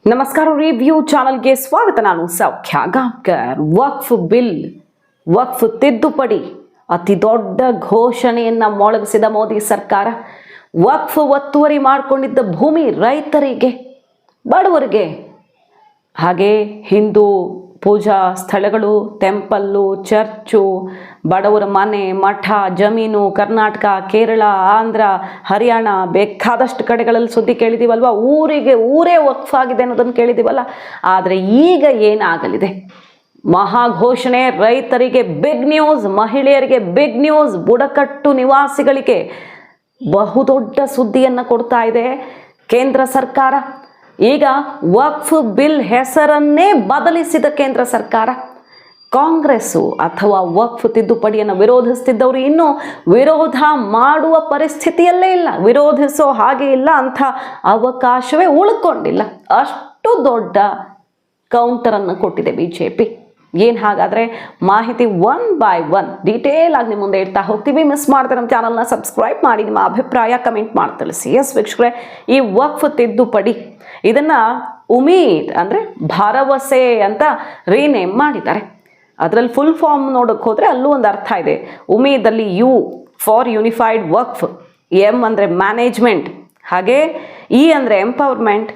ನಮಸ್ಕಾರ. ರಿವ್ಯೂ ಚಾನಲ್ಗೆ ಸ್ವಾಗತ. ನಾನು ಸೌಖ್ಯ ಗಾಂವ್ಕರ್. ವಕ್ಫ್ ತಿದ್ದುಪಡಿ ಅತಿ ದೊಡ್ಡ ಘೋಷಣೆಯನ್ನ ಮೊಳಗಿಸಿದ ಮೋದಿ ಸರ್ಕಾರ. ವಕ್ಫ್ ಒತ್ತುವರಿ ಮಾಡಿಕೊಂಡಿದ್ದ ಭೂಮಿ ರೈತರಿಗೆ, ಬಡವರಿಗೆ, ಹಾಗೆ ಹಿಂದೂ ಪೂಜಾ ಸ್ಥಳಗಳು, ಟೆಂಪಲ್ಲು, ಚರ್ಚು, ಬಡವರ ಮನೆ, ಮಠ, ಜಮೀನು, ಕರ್ನಾಟಕ, ಕೇರಳ, ಆಂಧ್ರ, ಹರಿಯಾಣ, ಬೇಕಾದಷ್ಟು ಕಡೆಗಳಲ್ಲಿ ಸುದ್ದಿ ಕೇಳಿದ್ದೀವಲ್ವ. ಊರೇ ವಕ್ಫ್ ಆಗಿದೆ ಅನ್ನೋದನ್ನು ಕೇಳಿದ್ದೀವಲ್ಲ. ಆದರೆ ಈಗ ಏನಾಗಲಿದೆ? ಮಹಾ ಘೋಷಣೆ. ರೈತರಿಗೆ ಬಿಗ್ ನ್ಯೂಸ್, ಮಹಿಳೆಯರಿಗೆ ಬಿಗ್ ನ್ಯೂಸ್, ಬುಡಕಟ್ಟು ನಿವಾಸಿಗಳಿಗೆ ಬಹುದೊಡ್ಡ ಸುದ್ದಿಯನ್ನು ಕೊಡ್ತಾ ಇದೆ ಕೇಂದ್ರ ಸರ್ಕಾರ. ಈಗ ವಕ್ಫ್ ಬಿಲ್ ಹೆಸರನ್ನೇ ಬದಲಿಸಿದ ಕೇಂದ್ರ ಸರ್ಕಾರ. ಕಾಂಗ್ರೆಸ್ಸು ಅಥವಾ ವಕ್ಫ್ ತಿದ್ದುಪಡಿಯನ್ನು ವಿರೋಧಿಸ್ತಿದ್ದವರು ಇನ್ನೂ ವಿರೋಧ ಮಾಡುವ ಪರಿಸ್ಥಿತಿಯಲ್ಲೇ ಇಲ್ಲ, ವಿರೋಧಿಸೋ ಹಾಗೆ ಇಲ್ಲ, ಅಂಥ ಅವಕಾಶವೇ ಉಳ್ಕೊಂಡಿಲ್ಲ. ಅಷ್ಟು ದೊಡ್ಡ ಕೌಂಟರನ್ನು ಕೊಟ್ಟಿದೆ ಬಿಜೆಪಿ. ಏನು ಹಾಗಾದರೆ ಮಾಹಿತಿ ಒನ್ ಬೈ ಒನ್ ಡೀಟೇಲ್ ಆಗಿ ನಿಮ್ಮ ಮುಂದೆ ಇಡ್ತಾ ಹೋಗ್ತೀವಿ. ಮಿಸ್ ಮಾಡಿದ್ರೆ ನಮ್ಮ ಚಾನಲ್ನ ಸಬ್ಸ್ಕ್ರೈಬ್ ಮಾಡಿ, ನಿಮ್ಮ ಅಭಿಪ್ರಾಯ ಕಮೆಂಟ್ ಮಾಡಿ ತಿಳಿಸಿ. ಎಸ್ ವೀಕ್ಷಕರೇ, ಈ ವಕ್ಫ್ ತಿದ್ದುಪಡಿ ಇದನ್ನು ಉಮೀದ್ ಅಂದರೆ ಭರವಸೆ ಅಂತ ರೀನೇಮ್ ಮಾಡಿದ್ದಾರೆ. ಅದರಲ್ಲಿ ಫುಲ್ ಫಾರ್ಮ್ ನೋಡೋಕ್ಕೆ ಹೋದರೆ ಅಲ್ಲೂ ಒಂದು ಅರ್ಥ ಇದೆ. ಉಮೀದಲ್ಲಿ U for unified Waqf, M ಅಂದರೆ ಮ್ಯಾನೇಜ್ಮೆಂಟ್, ಹಾಗೆ ಇ ಅಂದರೆ ಎಂಪವರ್ಮೆಂಟ್,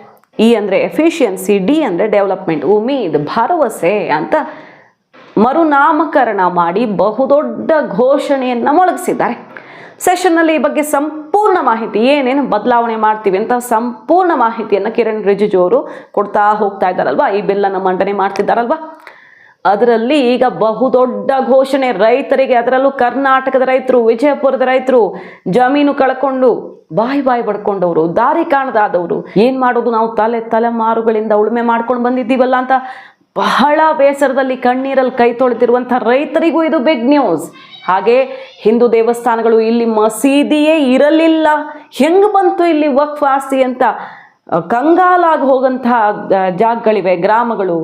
ಇ ಅಂದರೆ ಎಫಿಷಿಯನ್ಸಿ, ಡಿ ಅಂದರೆ ಡೆವಲಪ್ಮೆಂಟ್. ಉಮೀದ್ ಭರವಸೆ ಅಂತ ಮರುನಾಮಕರಣ ಮಾಡಿ ಬಹುದೊಡ್ಡ ಘೋಷಣೆಯನ್ನು ಮೊಳಗಿಸಿದ್ದಾರೆ. ಸೆಷನ್ನಲ್ಲಿ ಈ ಬಗ್ಗೆ ಸಂಪೂರ್ಣ ಮಾಹಿತಿ, ಏನೇನು ಬದಲಾವಣೆ ಮಾಡ್ತೀವಿ ಅಂತ ಸಂಪೂರ್ಣ ಮಾಹಿತಿಯನ್ನು ಕಿರಣ್ ರಿಜಿಜು ಅವರು ಕೊಡ್ತಾ ಹೋಗ್ತಾ ಇದ್ದಾರಲ್ವ. ಈ ಬಿಲ್ಲನ್ನು ಮಂಡನೆ ಮಾಡ್ತಿದ್ದಾರಲ್ವ. ಅದರಲ್ಲಿ ಈಗ ಬಹುದೊಡ್ಡ ಘೋಷಣೆ ರೈತರಿಗೆ, ಅದರಲ್ಲೂ ಕರ್ನಾಟಕದ ರೈತರು, ವಿಜಯಪುರದ ರೈತರು, ಜಮೀನು ಕಳ್ಕೊಂಡು ಬಾಯಿ ಬಡ್ಕೊಂಡವರು, ದಾರಿ ಕಾಣದಾದವರು, ಏನು ಮಾಡೋದು ನಾವು ತಲೆಮಾರುಗಳಿಂದ ಉಳುಮೆ ಮಾಡ್ಕೊಂಡು ಬಂದಿದ್ದೀವಲ್ಲ ಅಂತ ಬಹಳ ಬೇಸರದಲ್ಲಿ ಕಣ್ಣೀರಲ್ಲಿ ಕೈ ತೊಳೆದಿರುವಂಥ ರೈತರಿಗೂ ಇದು ಬಿಗ್ ನ್ಯೂಸ್. ಹಾಗೆ ಹಿಂದೂ ದೇವಸ್ಥಾನಗಳು, ಇಲ್ಲಿ ಮಸೀದಿಯೇ ಇರಲಿಲ್ಲ, ಹೆಂಗೆ ಬಂತು ಇಲ್ಲಿ ವಕ್ಫ್ ಆಸ್ತಿ ಅಂತ ಕಂಗಾಲಾಗಿ ಹೋಗಂತಹ ಜಾಗಗಳಿವೆ, ಗ್ರಾಮಗಳು.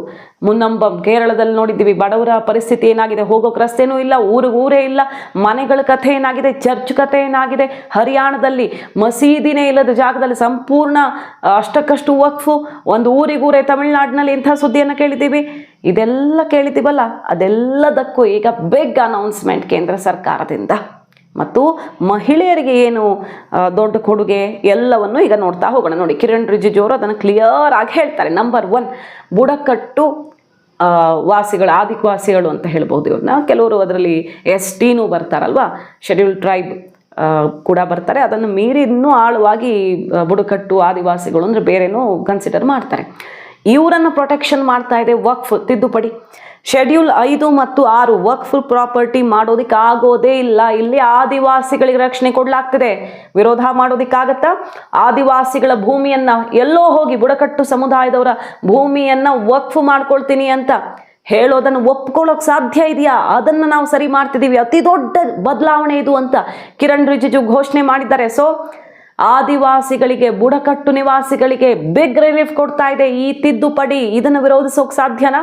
ಮುನ್ನಂಬಂ ಕೇರಳದಲ್ಲಿ ನೋಡಿದ್ದೀವಿ, ಬಡವರ ಪರಿಸ್ಥಿತಿ ಏನಾಗಿದೆ, ಹೋಗೋಕೆ ರಸ್ತೆನೂ ಇಲ್ಲ, ಊರೇ ಇಲ್ಲ, ಮನೆಗಳ ಕಥೆ ಏನಾಗಿದೆ, ಚರ್ಚ್ ಕಥೆ ಏನಾಗಿದೆ. ಹರಿಯಾಣದಲ್ಲಿ ಮಸೀದಿನೇ ಇಲ್ಲದ ಜಾಗದಲ್ಲಿ ಸಂಪೂರ್ಣ ಅಷ್ಟಕ್ಕಷ್ಟು ವಕ್ಫು, ಒಂದು ಊರೇ ತಮಿಳುನಾಡಿನಲ್ಲಿ ಇಂಥ ಸುದ್ದಿಯನ್ನು ಕೇಳಿದ್ದೀವಿ. ಇದೆಲ್ಲ ಕೇಳಿದ್ದೀವಲ್ಲ, ಅದೆಲ್ಲದಕ್ಕೂ ಈಗ ಬಿಗ್ ಅನೌನ್ಸ್ಮೆಂಟ್ ಕೇಂದ್ರ ಸರ್ಕಾರದಿಂದ. ಮತ್ತು ಮಹಿಳೆಯರಿಗೆ ಏನು ದೊಡ್ಡ ಕೊಡುಗೆ ಎಲ್ಲವನ್ನು ಈಗ ನೋಡ್ತಾ ಹೋಗೋಣ. ನೋಡಿ, ಕಿರಣ್ ರಿಜಿಜು ಅವರು ಅದನ್ನು ಕ್ಲಿಯರ್ ಆಗಿ ಹೇಳ್ತಾರೆ. ನಂಬರ್ 1, ಬುಡಕಟ್ಟು ವಾಸಿಗಳು, ಆದಿವಾಸಿಗಳು ಅಂತ ಹೇಳ್ಬೋದು ಇವ್ರನ್ನ. ಕೆಲವರು ಅದರಲ್ಲಿ STನೂ ಬರ್ತಾರಲ್ವ, ಶೆಡ್ಯೂಲ್ ಟ್ರೈಬ್ ಕೂಡ ಬರ್ತಾರೆ. ಅದನ್ನು ಮೀರಿ ಇನ್ನೂ ಆಳವಾಗಿ ಬುಡಕಟ್ಟು ಆದಿವಾಸಿಗಳು ಅಂದರೆ ಬೇರೆನೂ ಕನ್ಸಿಡರ್ ಮಾಡ್ತಾರೆ. ಇವರನ್ನು ಪ್ರೊಟೆಕ್ಷನ್ ಮಾಡ್ತಾ ಇದೆ ವಕ್ಫ್ ತಿದ್ದುಪಡಿ. ಶೆಡ್ಯೂಲ್ 5 ಮತ್ತು 6 ವಕ್ಫ್ ಪ್ರಾಪರ್ಟಿ ಮಾಡೋದಕ್ಕೆ ಆಗೋದೇ ಇಲ್ಲ. ಇಲ್ಲಿ ಆದಿವಾಸಿಗಳಿಗೆ ರಕ್ಷಣೆ ಕೊಡಲಾಗ್ತಿದೆ. ವಿರೋಧ ಮಾಡೋದಕ್ಕಾಗತ್ತಾ? ಆದಿವಾಸಿಗಳ ಭೂಮಿಯನ್ನ ಎಲ್ಲೋ ಹೋಗಿ ಬುಡಕಟ್ಟು ಸಮುದಾಯದವರ ಭೂಮಿಯನ್ನ ವಕ್ಫ್ ಮಾಡ್ಕೊಳ್ತೀನಿ ಅಂತ ಹೇಳೋದನ್ನು ಒಪ್ಕೊಳ್ಳೋಕೆ ಸಾಧ್ಯ ಇದೆಯಾ? ಅದನ್ನು ನಾವು ಸರಿ ಮಾಡ್ತಿದ್ದೀವಿ. ಅತಿ ದೊಡ್ಡ ಬದಲಾವಣೆ ಇದು ಅಂತ ಕಿರಣ್ ರಿಜಿಜು ಘೋಷಣೆ ಮಾಡಿದ್ದಾರೆ. ಸೊ ಆದಿವಾಸಿಗಳಿಗೆ, ಬುಡಕಟ್ಟು ನಿವಾಸಿಗಳಿಗೆ ಬಿಗ್ ರಿಲೀಫ್ ಕೊಡ್ತಾ ಇದೆ ಈ ತಿದ್ದುಪಡಿ. ಇದನ್ನು ವಿರೋಧಿಸೋಕೆ ಸಾಧ್ಯನಾ?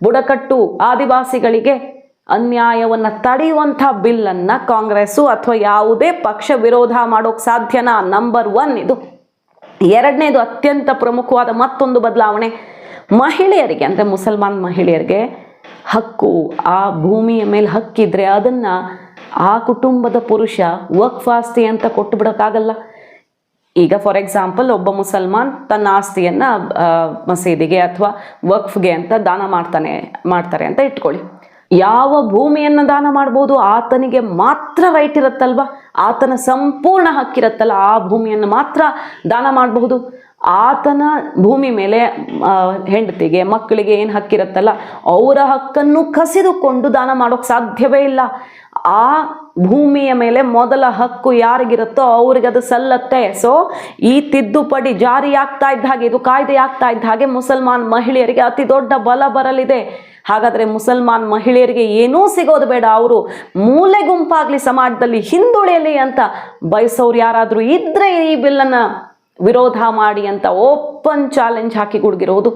ಬುಡಕಟ್ಟು ಆದಿವಾಸಿಗಳಿಗೆ ಅನ್ಯಾಯವನ್ನು ತಡೆಯುವಂಥ ಬಿಲ್ಲನ್ನು ಕಾಂಗ್ರೆಸ್ಸು ಅಥವಾ ಯಾವುದೇ ಪಕ್ಷ ವಿರೋಧ ಮಾಡೋಕೆ ಸಾಧ್ಯನಾ? ನಂಬರ್ 1 ಇದು. ಎರಡನೇದು, ಅತ್ಯಂತ ಪ್ರಮುಖವಾದ ಮತ್ತೊಂದು ಬದಲಾವಣೆ, ಮಹಿಳೆಯರಿಗೆ ಅಂದರೆ ಮುಸಲ್ಮಾನ್ ಮಹಿಳೆಯರಿಗೆ ಹಕ್ಕು, ಆ ಭೂಮಿಯ ಮೇಲೆ ಹಕ್ಕಿದ್ರೆ ಅದನ್ನು ಆ ಕುಟುಂಬದ ಪುರುಷ ವಕ್ಫ್ ಆಸ್ತಿ ಅಂತ ಕೊಟ್ಟು ಬಿಡೋಕ್ಕಾಗಲ್ಲ. ಈಗ ಫಾರ್ ಎಕ್ಸಾಂಪಲ್, ಒಬ್ಬ ಮುಸಲ್ಮಾನ್ ತನ್ನ ಆಸ್ತಿಯನ್ನು ಮಸೀದಿಗೆ ಅಥವಾ ವಕ್ಫ್ಗೆ ಅಂತ ದಾನ ಮಾಡ್ತಾರೆ ಅಂತ ಇಟ್ಕೊಳ್ಳಿ. ಯಾವ ಭೂಮಿಯನ್ನು ದಾನ ಮಾಡ್ಬೋದು? ಆತನಿಗೆ ಮಾತ್ರ ರೈಟ್ ಇರುತ್ತಲ್ವ, ಆತನ ಸಂಪೂರ್ಣ ಹಕ್ಕಿರುತ್ತಲ್ಲ, ಆ ಭೂಮಿಯನ್ನು ಮಾತ್ರ ದಾನ ಮಾಡಬಹುದು. ಆತನ ಭೂಮಿ ಮೇಲೆ ಹೆಂಡತಿಗೆ, ಮಕ್ಕಳಿಗೆ ಏನು ಹಕ್ಕಿರುತ್ತಲ್ಲ, ಅವರ ಹಕ್ಕನ್ನು ಕಸಿದುಕೊಂಡು ದಾನ ಮಾಡೋಕ್ಕೆ ಸಾಧ್ಯವೇ ಇಲ್ಲ. ಆ ಭೂಮಿಯ ಮೇಲೆ ಮೊದಲ ಹಕ್ಕು ಯಾರಿಗಿರುತ್ತೋ ಅವ್ರಿಗೆ ಅದು ಸಲ್ಲತ್ತೆ. ಸೊ ಈ ತಿದ್ದುಪಡಿ ಜಾರಿ ಆಗ್ತಾ ಇದ್ದ ಹಾಗೆ, ಇದು ಕಾಯ್ದೆ ಆಗ್ತಾ ಇದ್ದ ಹಾಗೆ ಮುಸಲ್ಮಾನ್ ಮಹಿಳೆಯರಿಗೆ ಅತಿ ದೊಡ್ಡ ಬಲ ಬರಲಿದೆ. ಹಾಗಾದರೆ ಮುಸಲ್ಮಾನ್ ಮಹಿಳೆಯರಿಗೆ ಏನೂ ಸಿಗೋದು ಬೇಡ, ಅವರು ಮೂಲೆ ಗುಂಪಾಗಲಿ, ಸಮಾಜದಲ್ಲಿ ಹಿಂದುಳಿಯಲಿ ಅಂತ ಬಯಸೋರು ಯಾರಾದರೂ ಇದ್ದರೆ ಈ ಬಿಲ್ಲನ್ನು ವಿರೋಧ ಮಾಡಿ ಅಂತ ಓಪನ್ ಚಾಲೆಂಜ್ ಹಾಕಿ ಗುಡುಗಿರೋದು.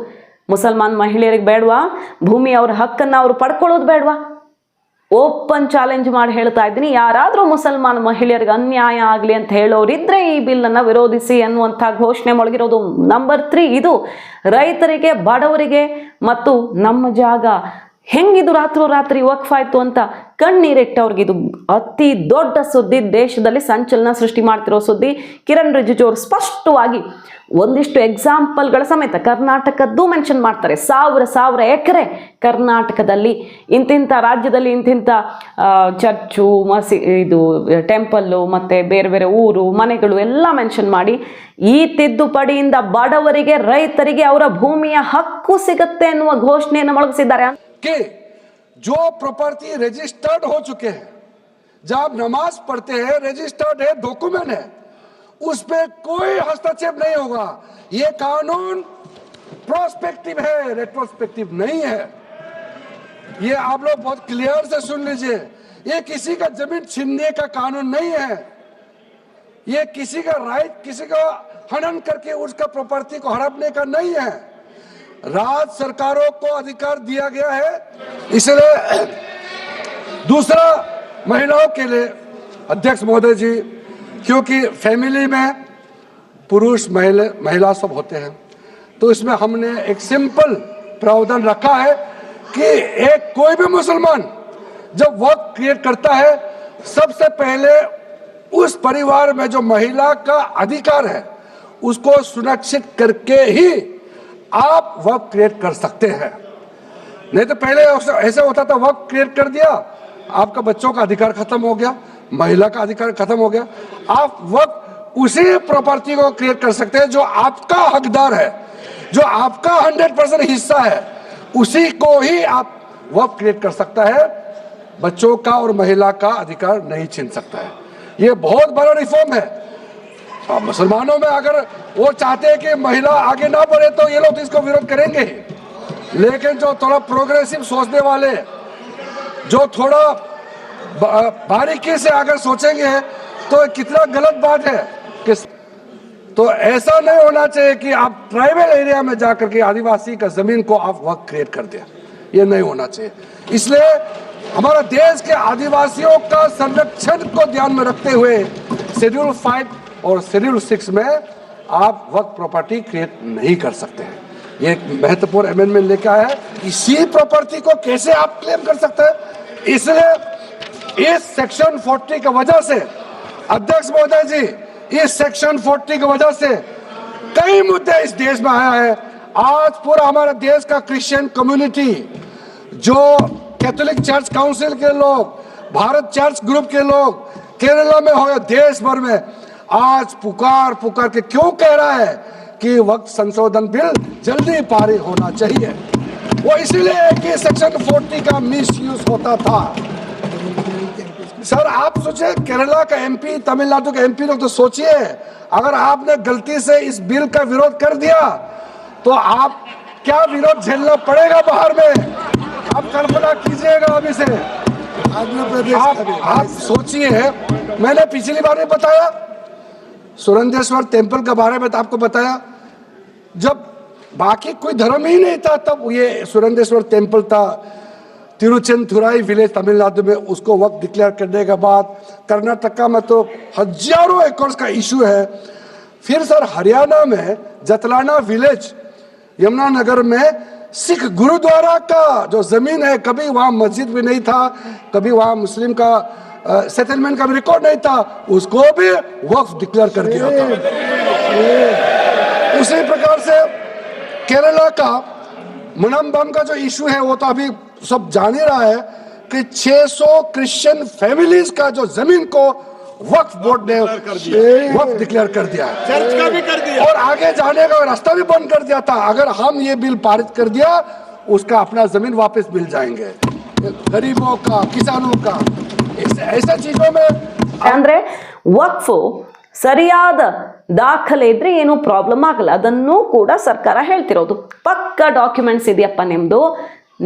ಮುಸಲ್ಮಾನ್ ಮಹಿಳೆಯರಿಗೆ ಬೇಡವಾ ಭೂಮಿ? ಅವ್ರ ಹಕ್ಕನ್ನು ಅವರು ಪಡ್ಕೊಳ್ಳೋದು ಬೇಡವಾ? ಓಪನ್ ಚಾಲೆಂಜ್ ಮಾಡಿ ಹೇಳ್ತಾ ಇದ್ದೀನಿ, ಯಾರಾದರೂ ಮುಸಲ್ಮಾನ ಮಹಿಳೆಯರಿಗೆ ಅನ್ಯಾಯ ಆಗಲಿ ಅಂತ ಹೇಳೋರಿದ್ರೆ ಈ ಬಿಲ್ಲನ್ನು ವಿರೋಧಿಸಿ ಅನ್ನುವಂಥ ಘೋಷಣೆ ಮೊಳಗಿರೋದು. ನಂಬರ್ 3, ಇದು ರೈತರಿಗೆ, ಬಡವರಿಗೆ ಮತ್ತು ನಮ್ಮ ಜಾಗ ಹೆಂಗಿದು ರಾತ್ರೋರಾತ್ರಿ ವಕ್ಫ್ ಆಯಿತು ಅಂತ ಕಣ್ಣೀರಿಟ್ಟವ್ರಿಗೆ ಇದು ಅತಿ ದೊಡ್ಡ ಸುದ್ದಿ. ದೇಶದಲ್ಲಿ ಸಂಚಲನ ಸೃಷ್ಟಿ ಮಾಡ್ತಿರೋ ಸುದ್ದಿ. ಕಿರಣ್ ರಿಜಿಜು ಅವರು ಸ್ಪಷ್ಟವಾಗಿ ಒಂದಿಷ್ಟು ಎಕ್ಸಾಂಪಲ್ಗಳ ಸಮೇತ ಕರ್ನಾಟಕದ್ದು ಮೆನ್ಷನ್ ಮಾಡ್ತಾರೆ. ಸಾವಿರ ಎಕರೆ ಕರ್ನಾಟಕದಲ್ಲಿ ಇಂತಿಂಥ ರಾಜ್ಯದಲ್ಲಿ ಇಂತಿಂಥ ಚರ್ಚು, ಇದು ಟೆಂಪಲ್ಲು ಮತ್ತು ಬೇರೆ ಬೇರೆ ಊರು, ಮನೆಗಳು ಎಲ್ಲ ಮೆನ್ಷನ್ ಮಾಡಿ ಈ ತಿದ್ದುಪಡಿಯಿಂದ ಬಡವರಿಗೆ, ರೈತರಿಗೆ ಅವರ ಭೂಮಿಯ ಹಕ್ಕು ಸಿಗುತ್ತೆ ಅನ್ನುವ ಘೋಷಣೆಯನ್ನು ಮೊಳಗಿಸಿದ್ದಾರೆ. कि जो प्रॉपर्टी रजिस्टर्ड हो चुके हैं, जब नमाज पढ़ते हैं रजिस्टर्ड है, डॉक्यूमेंट है, उस पे कोई हस्तक्षेप नहीं होगा. ये कानून प्रोस्पेक्टिव है, रेट्रोस्पेक्टिव नहीं है. ये आप लोग बहुत क्लियर से सुन लीजिए. ये किसी का जमीन छीनने का कानून नहीं है. ये किसी का राइट, किसी का हनन करके उसका प्रॉपर्टी को हड़पने का नहीं है. राज्य सरकारों को अधिकार दिया गया है. इसलिए दूसरा, महिलाओं के लिए अध्यक्ष महोदय जी, क्योंकि फैमिली में पुरुष महिला सब होते हैं, तो इसमें हमने एक सिंपल प्रावधान रखा है कि एक कोई भी मुसलमान जब वक्त क्रिएट करता है, सबसे पहले उस परिवार में जो महिला का अधिकार है उसको सुरक्षित करके ही आप वर्क क्रिएट कर सकते हैं. नहीं तो पहले ऐसा होता था, वर्क क्रिएट कर दिया, आपका बच्चों का अधिकार खत्म हो गया, महिला का अधिकार खत्म हो गया. आप वर्क उसी प्रॉपर्टी को क्रिएट कर सकते हैं जो आपका हकदार है, जो आपका 100% हिस्सा है, उसी को ही आप वर्क क्रिएट कर सकता है. बच्चों का और महिला का अधिकार नहीं छीन सकता है. ये बहुत बड़ा रिफॉर्म है. मुसलमानों में अगर वो चाहते हैं कि महिला आगे ना बढ़े तो ये लोग तो इसको विरोध करेंगे, लेकिन जो थोड़ा प्रोग्रेसिव सोचने वाले, जो थोड़ा बारीकी से अगर सोचेंगे तो कितना गलत बात है. तो ऐसा नहीं होना चाहिए कि आप ट्राइबल एरिया में जाकर के आदिवासी का जमीन को आप वर्क क्रिएट कर दें. ये नहीं होना चाहिए. इसलिए हमारा देश के आदिवासियों का संरक्षण को ध्यान में रखते हुए शेड्यूल 5 और शेड्यूल 6 में आप वर्क प्रॉपर्टी क्रिएट नहीं कर सकते हैं. ये एक महत्वपूर्ण अमेंडमेंट लेकर आया है. इसी प्रॉपर्टी को कैसे आप क्लेम कर सकते हैं, इसलिए इस सेक्शन 40 की वजह से, अध्यक्ष महोदय जी, इस सेक्शन 40 की वजह से कई मुद्दे इस देश में आया है. आज पूरा हमारे देश का क्रिश्चियन कम्युनिटी, जो कैथोलिक चर्च काउंसिल के लोग, भारत चर्च ग्रुप के लोग, केरला में हो, देश भर में आज पुकार के क्यों कह रहा है कि वक्त संशोधन बिल जल्दी पारित होना चाहिए. वो इसीलिए कि सेक्शन 40 का मिसयूज होता था. सर आप सोचिए, केरला का एमपी, तमिलनाडु का एमपी लोग तो सोचिए, अगर आपने गलती से इस बिल का विरोध कर दिया तो आप क्या विरोध झेलना पड़ेगा बाहर में. आप कल्पना कीजिएगा अभी से. आप सोचिए, मैंने पिछली बार भी बताया सुरेंद्रेश्वर टेम्पल के बारे में, तो आपको बताया जब बाकी कोई धर्म ही नहीं था तब ये सुरेंद्रेश्वर टेम्पल था. तिरुचेंथुराई विलेज तमिलनाडु में, उसको वक्त डिक्लेयर करने के बाद कर्नाटका में तो हजारों एकड़ का इशू है. फिर सर हरियाणा में जतलाना विलेज यमुनानगर में सिख गुरुद्वारा का जो जमीन है, कभी वहाँ मस्जिद भी नहीं था, कभी वहाँ मुस्लिम का सेटलमेंट का भी रिकॉर्ड नहीं था, उसको भी वक्फ डिक्लेयर कर दिया था. उसी प्रकार से केरला का मनम्बम का जो इशू है वो तो अभी सब जान ही रहा है कि 600 क्रिश्चियन फैमिलीज का जो जमीन को वक्फ बोर्ड ने वक्फ डिक्लेयर कर दिया, चर्च का भी कर दिया, और आगे जाने का रास्ता भी बंद कर दिया था. अगर हम ये बिल पारित कर दिया, उसका अपना जमीन वापस मिल जाएंगे गरीबों का, किसानों का. ऐसा चीजों में ಅಂದ್ರೆ ವಕ್ಫ್ ಸರಿಯಾದ ದಾಖಲೆ ಇದ್ರೆ ಏನು ಪ್ರಾಬ್ಲಮ್ ಆಗಲ್ಲ. ಅದನ್ನು ಕೂಡ ಸರ್ಕಾರ ಹೇಳ್ತಿರೋದು. ಪಕ್ಕ ಡಾಕ್ಯುಮೆಂಟ್ಸ್ ಇದೆಯಪ್ಪ ನಿಮ್ಮದು,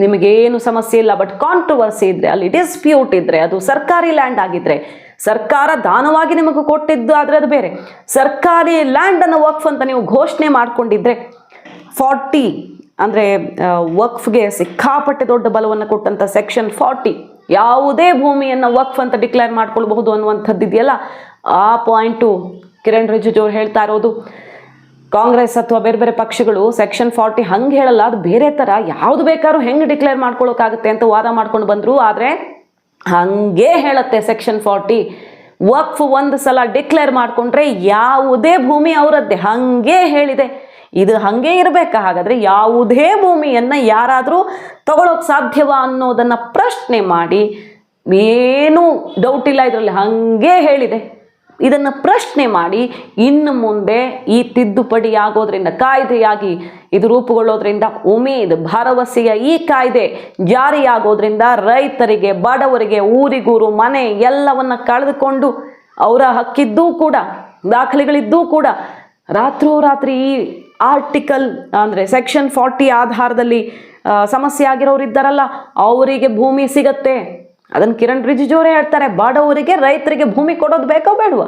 ನಿಮಗೇನು ಸಮಸ್ಯೆ ಇಲ್ಲ. ಬಟ್ ಕಾಂಟ್ರವರ್ಸಿ ಇದ್ರೆ, ಅಲ್ಲಿ ಡಿಸ್ಪ್ಯೂಟ್ ಇದ್ರೆ, ಅದು ಸರ್ಕಾರಿ ಲ್ಯಾಂಡ್ ಆಗಿದ್ರೆ, ಸರ್ಕಾರ ದಾನವಾಗಿ ನಿಮಗೆ ಕೊಟ್ಟಿದ್ದು ಆದರೆ ಅದು ಬೇರೆ. ಸರ್ಕಾರಿ ಲ್ಯಾಂಡನ್ನು ವಕ್ಫ್ ಅಂತ ನೀವು ಘೋಷಣೆ ಮಾಡಿಕೊಂಡಿದ್ರೆ, 40 ಅಂದರೆ ವಕ್ಫ್ಗೆ ಸಿಕ್ಕಾಪಟ್ಟೆ ದೊಡ್ಡ ಬಲವನ್ನು ಕೊಟ್ಟಂಥ ಸೆಕ್ಷನ್ 40 ಯಾವುದೇ ಭೂಮಿಯನ್ನು ವಕ್ಫ್ ಅಂತ ಡಿಕ್ಲೇರ್ ಮಾಡ್ಕೊಳ್ಬಹುದು ಅನ್ನುವಂಥದ್ದು ಇದೆಯಲ್ಲ, ಆ ಪಾಯಿಂಟು ಕಿರಣ್ ರಿಜಿಜು ಅವ್ರು ಹೇಳ್ತಾ ಇರೋದು. ಕಾಂಗ್ರೆಸ್ ಅಥವಾ ಬೇರೆ ಬೇರೆ ಪಕ್ಷಗಳು ಸೆಕ್ಷನ್ 40 ಹಂಗೆ ಹೇಳಲ್ಲ, ಅದು ಬೇರೆ ಥರ ಯಾವುದು ಬೇಕಾದ್ರೂ ಹೆಂಗೆ ಡಿಕ್ಲೇರ್ ಮಾಡ್ಕೊಳ್ಳೋಕ್ಕಾಗುತ್ತೆ ಅಂತ ವಾದ ಮಾಡ್ಕೊಂಡು ಬಂದರು. ಆದರೆ ಹಂಗೆ ಹೇಳುತ್ತೆ ಸೆಕ್ಷನ್ 40, ವಕ್ಫ್ ಒಂದು ಸಲ ಡಿಕ್ಲೇರ್ ಮಾಡಿಕೊಂಡ್ರೆ ಯಾವುದೇ ಭೂಮಿ ಅವರದ್ದೇ, ಹಾಗೆ ಹೇಳಿದೆ. ಇದು ಹಾಗೆ ಇರಬೇಕಾ? ಹಾಗಾದರೆ ಯಾವುದೇ ಭೂಮಿಯನ್ನು ಯಾರಾದರೂ ತಗೊಳ್ಳೋಕೆ ಸಾಧ್ಯವಾ ಅನ್ನೋದನ್ನು ಪ್ರಶ್ನೆ ಮಾಡಿ, ಏನೂ ಡೌಟ್ ಇಲ್ಲ ಇದರಲ್ಲಿ, ಹಾಗೆ ಹೇಳಿದೆ. ಇದನ್ನು ಪ್ರಶ್ನೆ ಮಾಡಿ ಇನ್ನು ಮುಂದೆ ಈ ತಿದ್ದುಪಡಿ ಆಗೋದ್ರಿಂದ, ಕಾಯ್ದೆಯಾಗಿ ಇದು ರೂಪುಗೊಳ್ಳೋದ್ರಿಂದ, ಉಮೇದ್ ಭರವಸೆಯ ಈ ಕಾಯ್ದೆ ಜಾರಿಯಾಗೋದ್ರಿಂದ ರೈತರಿಗೆ, ಬಡವರಿಗೆ, ಊರಿಗೂರು ಮನೆ ಎಲ್ಲವನ್ನ ಕಳೆದುಕೊಂಡು ಅವರ ಹಕ್ಕಿದ್ದೂ ಕೂಡ, ದಾಖಲೆಗಳಿದ್ದೂ ಕೂಡ ರಾತ್ರೋರಾತ್ರಿ ಈ ಆರ್ಟಿಕಲ್ ಅಂದರೆ ಸೆಕ್ಷನ್ 40 ಆಧಾರದಲ್ಲಿ ಸಮಸ್ಯೆ ಆಗಿರೋರು ಇದ್ದಾರಲ್ಲ, ಅವರಿಗೆ ಭೂಮಿ ಸಿಗತ್ತೆ. ಅದನ್ನು ಕಿರಣ್ ರಿಜಿಜು ಅವರೇ ಹೇಳ್ತಾರೆ, ಬಡವರಿಗೆ ರೈತರಿಗೆ ಭೂಮಿ ಕೊಡೋದು ಬೇಕೋ ಬೇಡವಾ?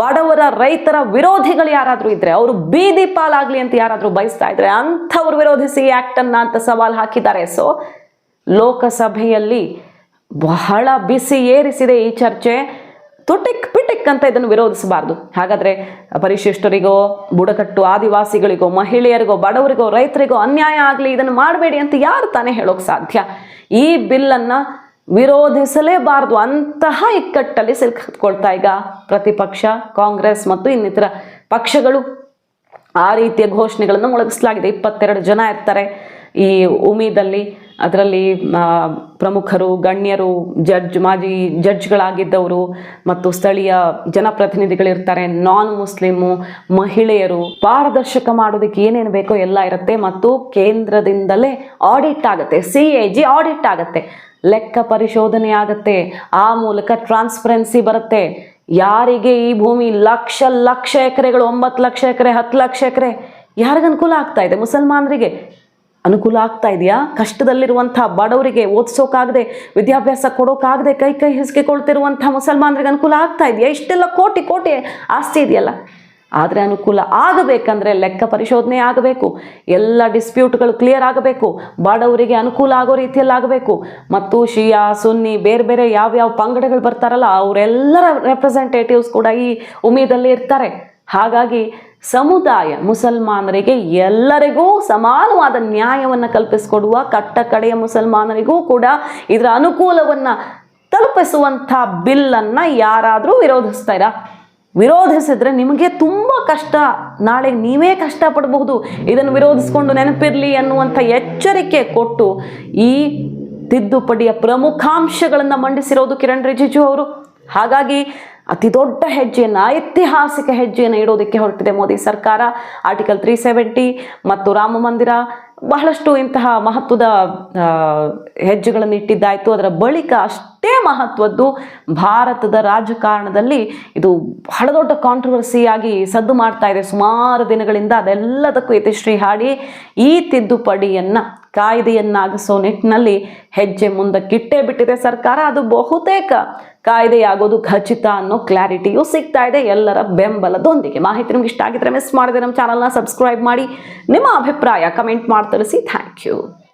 ಬಡವರ ರೈತರ ವಿರೋಧಿಗಳು ಯಾರಾದರೂ ಇದ್ರೆ, ಅವರು ಬೀದಿ ಪಾಲಾಗಲಿ ಅಂತ ಯಾರಾದರೂ ಬಯಸ್ತಾ ಇದ್ರೆ ಅಂಥವ್ರು ವಿರೋಧಿಸಿ ಆ್ಯಕ್ಟನ್ನು ಅಂತ ಸವಾಲು ಹಾಕಿದ್ದಾರೆ. ಸೊ ಲೋಕಸಭೆಯಲ್ಲಿ ಬಹಳ ಬಿಸಿ ಏರಿಸಿದೆ ಈ ಚರ್ಚೆ. ತುಟಿಕ್ ಪಿಟಿಕ್ ಅಂತ ಇದನ್ನು ವಿರೋಧಿಸಬಾರ್ದು. ಹಾಗಾದರೆ ಪರಿಶಿಷ್ಟರಿಗೋ, ಬುಡಕಟ್ಟು ಆದಿವಾಸಿಗಳಿಗೋ, ಮಹಿಳೆಯರಿಗೋ, ಬಡವರಿಗೋ, ರೈತರಿಗೋ ಅನ್ಯಾಯ ಆಗಲಿ, ಇದನ್ನು ಮಾಡಬೇಡಿ ಅಂತ ಯಾರು ತಾನೇ ಹೇಳೋಕೆ ಸಾಧ್ಯ? ಈ ಬಿಲ್ಲನ್ನು ವಿರೋಧಿಸಲೇಬಾರದು. ಅಂತಹ ಇಕ್ಕಟ್ಟಲ್ಲಿ ಸಿಲುಕಿಕೊಳ್ತಾ ಈಗ ಪ್ರತಿಪಕ್ಷ ಕಾಂಗ್ರೆಸ್ ಮತ್ತು ಇನ್ನಿತರ ಪಕ್ಷಗಳು. ಆ ರೀತಿಯ ಘೋಷಣೆಗಳನ್ನು ಮೊಳಗಿಸಲಾಗಿದೆ. 22 ಜನ ಇರ್ತಾರೆ ಈ ಉಮೀದಲ್ಲಿ. ಅದರಲ್ಲಿ ಪ್ರಮುಖರು, ಗಣ್ಯರು, ಮಾಜಿ ಜಡ್ಜ್ಗಳಾಗಿದ್ದವರು ಮತ್ತು ಸ್ಥಳೀಯ ಜನಪ್ರತಿನಿಧಿಗಳಿರ್ತಾರೆ, ನಾನ್ ಮುಸ್ಲಿಮು, ಮಹಿಳೆಯರು. ಪಾರದರ್ಶಕ ಮಾಡೋದಕ್ಕೆ ಏನೇನು ಬೇಕೋ ಎಲ್ಲ ಇರುತ್ತೆ. ಮತ್ತು ಕೇಂದ್ರದಿಂದಲೇ ಆಡಿಟ್ ಆಗುತ್ತೆ, CAG ಆಡಿಟ್ ಆಗುತ್ತೆ, ಲೆಕ್ಕ ಪರಿಶೋಧನೆ ಆಗುತ್ತೆ. ಆ ಮೂಲಕ ಟ್ರಾನ್ಸ್ಪರೆನ್ಸಿ ಬರುತ್ತೆ. ಯಾರಿಗೆ ಈ ಭೂಮಿ ಲಕ್ಷ ಎಕರೆಗಳು, 9 ಲಕ್ಷ ಎಕರೆ, 10 ಲಕ್ಷ ಎಕರೆ, ಯಾರಿಗೆ ಅನುಕೂಲ ಆಗ್ತಾ ಇದೆ? ಮುಸಲ್ಮಾನರಿಗೆ ಅನುಕೂಲ ಆಗ್ತಾ ಇದೆಯಾ? ಕಷ್ಟದಲ್ಲಿರುವಂಥ ಬಡವರಿಗೆ, ಓದಿಸೋಕ್ಕಾಗದೆ, ವಿದ್ಯಾಭ್ಯಾಸ ಕೊಡೋಕ್ಕಾಗದೆ ಕೈ ಹಿಸ್ಕಿಕೊಳ್ತಿರುವಂಥ ಮುಸಲ್ಮಾನರಿಗೆ ಅನುಕೂಲ ಆಗ್ತಾ ಇದೆಯಾ? ಇಷ್ಟೆಲ್ಲ ಕೋಟಿ ಆಸ್ತಿ ಇದೆಯಲ್ಲ. ಆದರೆ ಅನುಕೂಲ ಆಗಬೇಕಂದ್ರೆ ಲೆಕ್ಕ ಪರಿಶೋಧನೆ ಆಗಬೇಕು, ಎಲ್ಲ ಡಿಸ್ಪ್ಯೂಟ್ಗಳು ಕ್ಲಿಯರ್ ಆಗಬೇಕು, ಬಡವರಿಗೆ ಅನುಕೂಲ ಆಗೋ ರೀತಿಯಲ್ಲಿ ಆಗಬೇಕು. ಮತ್ತು ಶಿಯಾ, ಸುನ್ನಿ, ಬೇರೆ ಬೇರೆ ಯಾವ್ಯಾವ ಪಂಗಡಗಳು ಬರ್ತಾರಲ್ಲ, ಅವರೆಲ್ಲರ ರೆಪ್ರೆಸೆಂಟೇಟಿವ್ಸ್ ಕೂಡ ಈ ಉಮೀದಲ್ಲಿ ಇರ್ತಾರೆ. ಹಾಗಾಗಿ ಸಮುದಾಯ ಮುಸಲ್ಮಾನರಿಗೆ ಎಲ್ಲರಿಗೂ ಸಮಾನವಾದ ನ್ಯಾಯವನ್ನು ಕಲ್ಪಿಸಿಕೊಡುವ, ಕಟ್ಟ ಕಡೆಯ ಮುಸಲ್ಮಾನರಿಗೂ ಕೂಡ ಇದರ ಅನುಕೂಲವನ್ನು ತಲುಪಿಸುವಂಥ ಬಿಲ್ಲನ್ನು ಯಾರಾದರೂ ವಿರೋಧಿಸ್ತಾರಾ? ವಿರೋಧಿಸಿದ್ರೆ ನಿಮಗೆ ತುಂಬ ಕಷ್ಟ, ನಾಳೆ ನೀವೇ ಕಷ್ಟಪಡಬಹುದು. ಇದನ್ನು ವಿರೋಧಿಸ್ಕೊಂಡು ನೆನಪಿರಲಿ ಅನ್ನುವಂಥ ಎಚ್ಚರಿಕೆ ಕೊಟ್ಟು ಈ ತಿದ್ದುಪಡಿಯ ಪ್ರಮುಖಾಂಶಗಳನ್ನು ಮಂಡಿಸಿರೋದು ಕಿರಣ್ ರಿಜಿಜು ಅವರು. ಹಾಗಾಗಿ ಅತಿ ದೊಡ್ಡ ಹೆಜ್ಜೆಯನ್ನು, ಐತಿಹಾಸಿಕ ಹೆಜ್ಜೆಯನ್ನು ಇಡೋದಕ್ಕೆ ಹೊರಟಿದೆ ಮೋದಿ ಸರ್ಕಾರ. ಆರ್ಟಿಕಲ್ 370 ಮತ್ತು ರಾಮ ಮಂದಿರ, ಬಹಳಷ್ಟು ಇಂತಹ ಮಹತ್ವದ ಹೆಜ್ಜೆಗಳನ್ನು ಇಟ್ಟಿದ್ದಾಯಿತು. ಅದರ ಬಳಿಕ ಅಷ್ಟೇ ಮಹತ್ವದ್ದು ಭಾರತದ ರಾಜಕಾರಣದಲ್ಲಿ ಇದು ಬಹಳ ದೊಡ್ಡ ಕಾಂಟ್ರವರ್ಸಿಯಾಗಿ ಸದ್ದು ಮಾಡ್ತಾ ಇದೆ ಸುಮಾರು ದಿನಗಳಿಂದ. ಅದೆಲ್ಲದಕ್ಕೂ ಇತಿಶ್ರೀ ಹಾಡಿ ಈ ತಿದ್ದುಪಡಿಯನ್ನು ಕಾಯ್ದೆಯನ್ನಾಗಿಸೋ ನಿಟ್ಟಿನಲ್ಲಿ ಹೆಜ್ಜೆ ಮುಂದಕ್ಕಿಟ್ಟೇ ಬಿಟ್ಟಿದೆ ಸರ್ಕಾರ. ಅದು ಬಹುತೇಕ ಕಾಯ್ದೆಯಾಗೋದು ಖಚಿತ ಅನ್ನೋ ಕ್ಲಾರಿಟಿಯೂ ಸಿಗ್ತಾ ಇದೆ ಎಲ್ಲರ ಬೆಂಬಲದೊಂದಿಗೆ. ಮಾಹಿತಿ ನಿಮ್ಗೆ ಇಷ್ಟ ಆಗಿದ್ರೆ ಮಿಸ್ ಮಾಡಿದ್ರೆ ನಮ್ಮ ಚಾನಲ್ನ ಸಬ್ಸ್ಕ್ರೈಬ್ ಮಾಡಿ, ನಿಮ್ಮ ಅಭಿಪ್ರಾಯ ಕಮೆಂಟ್ ಮಾಡಿ ತಿಳಿಸಿ. Thank you.